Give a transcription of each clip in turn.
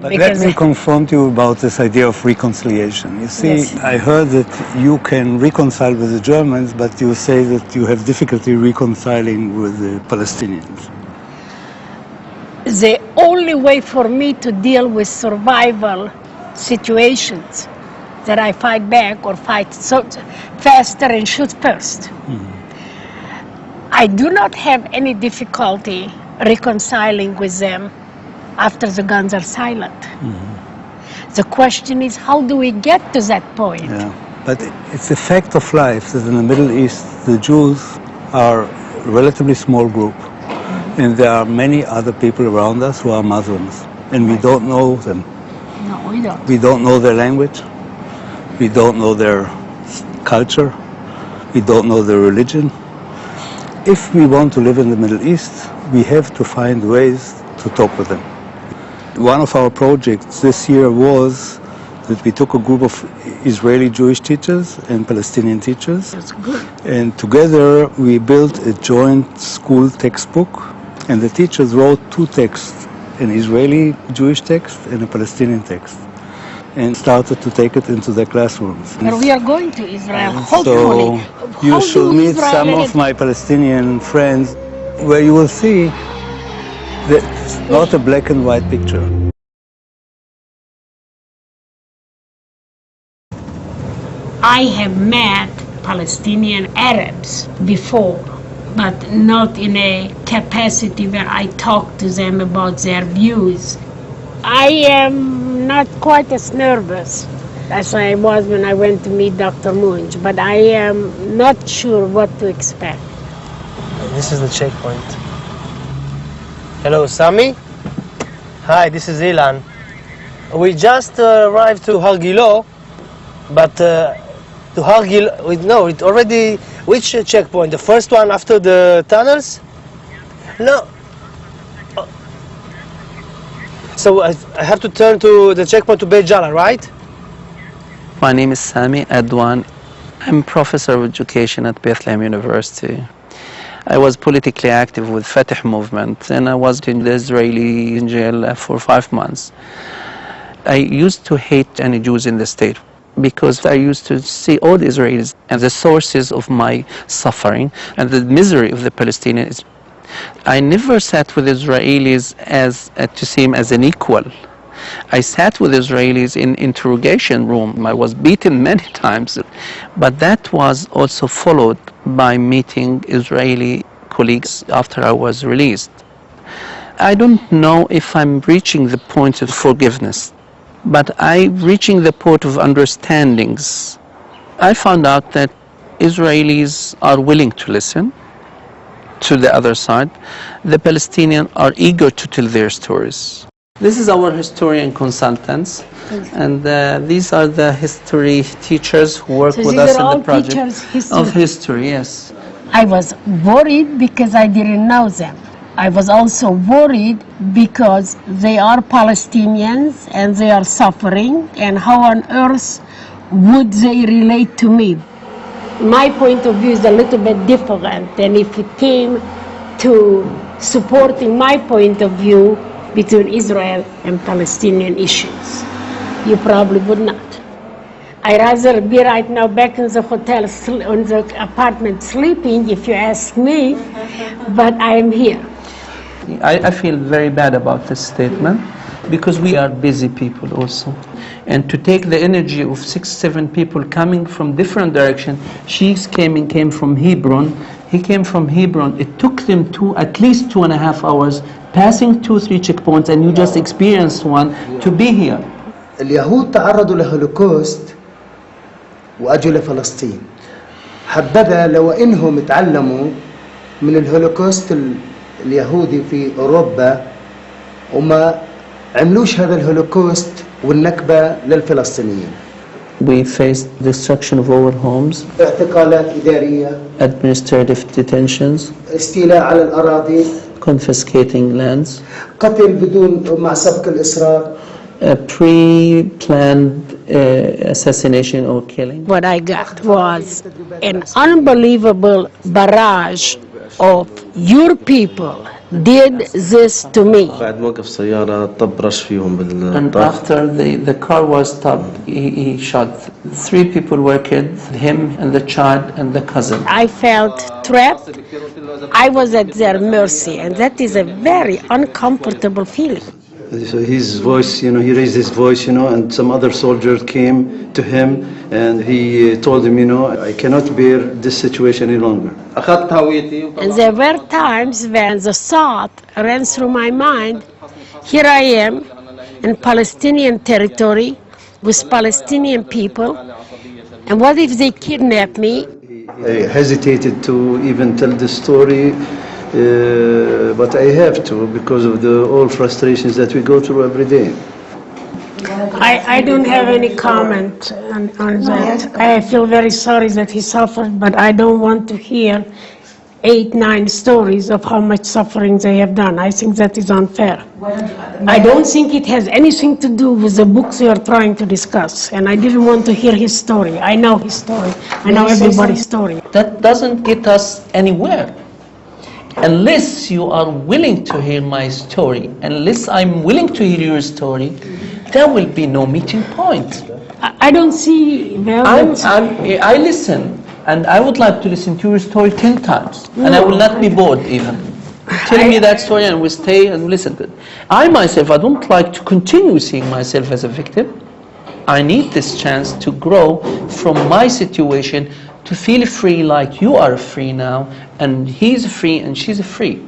But let me confront you about this idea of reconciliation. You see, yes. I heard that you can reconcile with the Germans, but you say that you have difficulty reconciling with the Palestinians. The only way for me to deal with survival situations that I fight back or fight so faster and shoot first. Mm-hmm. I do not have any difficulty reconciling with them after the guns are silent. Mm-hmm. The question is, how do we get to that point? Yeah, but it's a fact of life that in the Middle East, the Jews are a relatively small group. Mm-hmm. And there are many other people around us who are Muslims, and we don't know them. No, we don't. We don't know their language. We don't know their culture. We don't know their religion. If we want to live in the Middle East, we have to find ways to talk with them. One of our projects this year was that we took a group of Israeli Jewish teachers and Palestinian teachers. That's good. And together we built a joint school textbook, and the teachers wrote two texts, an Israeli Jewish text and a Palestinian text, and started to take it into their classrooms. But we are going to Israel, hopefully. So you should meet some of my Palestinian friends, where you will see that it's not a black and white picture. I have met Palestinian Arabs before, but not in a capacity where I talk to them about their views. I am not quite as nervous as I was when I went to meet Dr. Munch, but I am not sure what to expect. This is the checkpoint. Hello, Sami. Hi, this is Ilan. We just arrived to Har Gilo, but to Har Gilo, no, it already, which checkpoint? The first one after the tunnels? No. So I have to turn to the checkpoint to Beit Jala, right? My name is Sami Adwan. I'm professor of education at Bethlehem University. I was politically active with Fatah movement, and I was in the Israeli jail for 5 months. I used to hate any Jews in the state because I used to see all the Israelis as the sources of my suffering and the misery of the Palestinians. I never sat with Israelis as to see him as an equal. I sat with Israelis in interrogation room. I was beaten many times, but that was also followed by meeting Israeli colleagues after I was released. I don't know if I'm reaching the point of forgiveness, but I'm reaching the point of understandings. I found out that Israelis are willing to listen to the other side. The Palestinians are eager to tell their stories. This is our historian consultants, and these are the history teachers who work with us in the project of history. Yes. I was worried because I didn't know them. I was also worried because they are Palestinians and they are suffering, and how on earth would they relate to me? My point of view is a little bit different than if it came to supporting my point of view between Israel and Palestinian issues. You probably would not. I'd rather be right now back in the hotel, in the apartment sleeping, if you ask me, but I am here. I feel very bad about this statement because we are busy people also. And to take the energy of 6-7 people coming from different directions, she came from Hebron, he came from Hebron, it took them at least 2.5 hours, passing 2-3 checkpoints, and you just experienced one to be here. اليهود تعرضوا لهولوكوست واجوا لفلسطين. حبذا لو انهم تعلموا من الهولوكوست اليهودي في اوروبا وما عملوش هذا الهولوكوست والنكبة للفلسطينيين. We faced destruction of our homes, اعتقالات إدارية, administrative detentions, استيلاء على الأراضي, confiscating lands, قتل بدون مع سبق الإصرار, pre-planned assassination or killing. What I got was an unbelievable barrage of your people did this to me. بعد وقف سيارة طب رش فيهم And بالطاق. after the car was stopped, he shot. 3 people were killed, him and the child and the cousin. I felt trapped. I was at their mercy, and that is a very uncomfortable feeling. So his voice, he raised his voice, and some other soldiers came to him and he told him, I cannot bear this situation any longer. And there were times when the thought ran through my mind, here I am in Palestinian territory with Palestinian people, and what if they kidnap me? I hesitated to even tell the story, but I have to because of all frustrations that we go through every day. I don't have any comment on that. I feel very sorry that he suffered, but I don't want to hear 8, 9 stories of how much suffering they have done. I think that is unfair. I don't think it has anything to do with the books you are trying to discuss, and I didn't want to hear his story. I know his story. I know everybody's story. That doesn't get us anywhere. Unless you are willing to hear my story, unless I'm willing to hear your story, there will be no meeting point. I don't see... I listen, and I would like to listen to your story 10 times, and I will not be bored even. Tell me that story and we'll stay and listen to it. I myself, I don't like to continue seeing myself as a victim. I need this chance to grow from my situation, to feel free like you are free now, and he's free and she's free.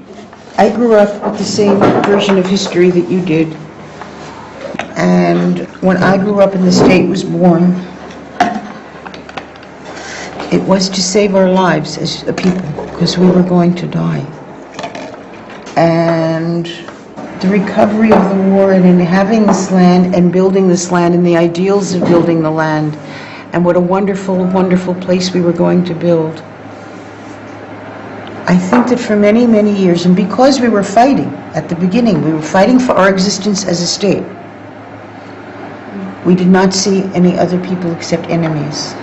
I grew up with the same version of history that you did. And when I grew up and the state was born, it was to save our lives as a people, because we were going to die. And the recovery of the war and in having this land and building this land and the ideals of building the land, and what a wonderful, wonderful place we were going to build. I think that for many, many years, and because we were fighting at the beginning, we were fighting for our existence as a state, we did not see any other people except enemies.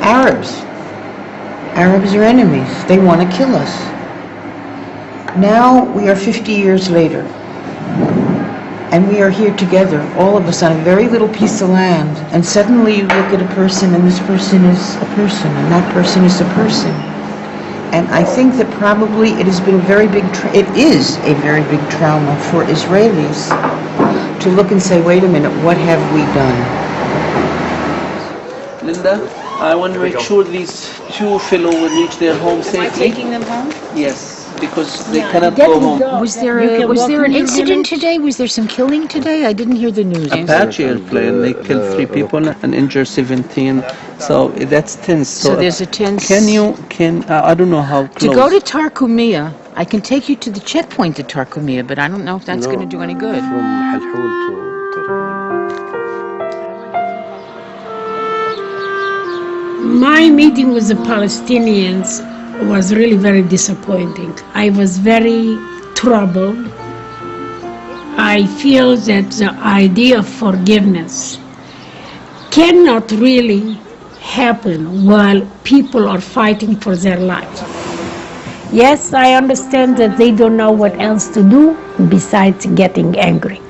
Arabs are enemies. They want to kill us. Now we are 50 years later, and we are here together, all of us on a very little piece of land, and suddenly you look at a person and this person is a person, and that person is a person. And I think that probably it has been a very big, it is a very big trauma for Israelis to look and say, wait a minute, what have we done? Linda, I want to make sure these 2 fellows will reach their home safely. Am I taking them home? Yes. Because they cannot go home. Was there an incident today? Was there some killing today? I didn't hear the news. Apache airplane, they killed 3 people and injured 17. So that's tense. So there's a tense... I don't know how close. To go to Tarkumia, I can take you to the checkpoint at Tarkumia, but I don't know if that's going to do any good. My meeting with the Palestinians was really very disappointing. I was very troubled. I feel that the idea of forgiveness cannot really happen while people are fighting for their lives. Yes, I understand that they don't know what else to do besides getting angry.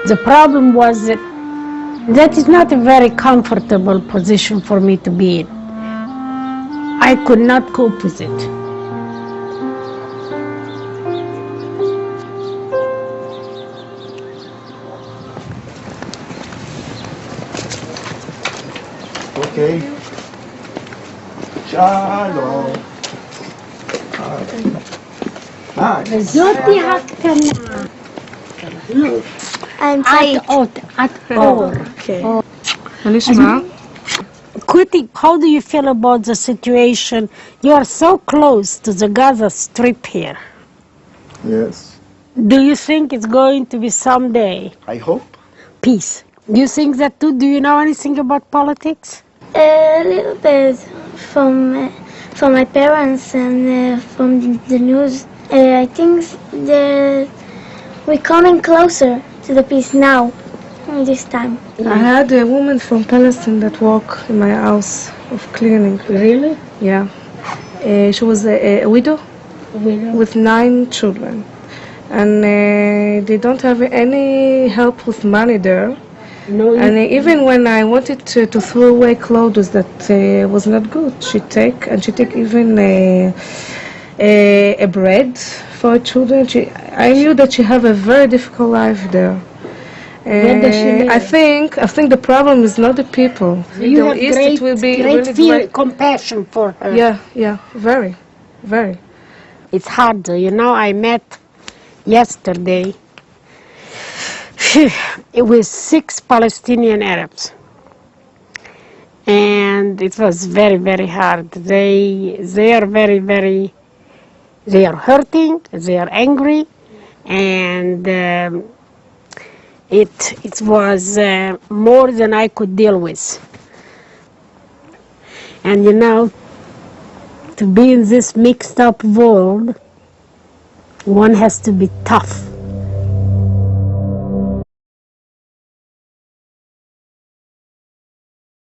The problem was that is not a very comfortable position for me to be in. I could not cope with it. Okay. Shalom. Hi. זאתי הקטנה. את אור. Kuti, how do you feel about the situation? You are so close to the Gaza Strip here. Yes. Do you think it's going to be someday I hope. peace? Do you think that too? Do you know anything about politics? A little bit from my parents and from the news. I think that we're coming closer to the peace now, this time. I had a woman from Palestine that worked in my house of cleaning. Really? Yeah. She was a widow, with 9 children. And they don't have any help with money there. No, And even when I wanted to throw away clothes that was not good, she take even a bread for children. I knew that she have a very difficult life there. Where does she live? I think the problem is not the people. You Middle have East, great, it will be great really fear, great. compassion for her. Yeah, very, very. It's hard, I met yesterday it was 6 Palestinian Arabs, and it was very, very hard. They are very, very, they are hurting, they are angry, and it was more than I could deal with. And to be in this mixed up world, one has to be tough.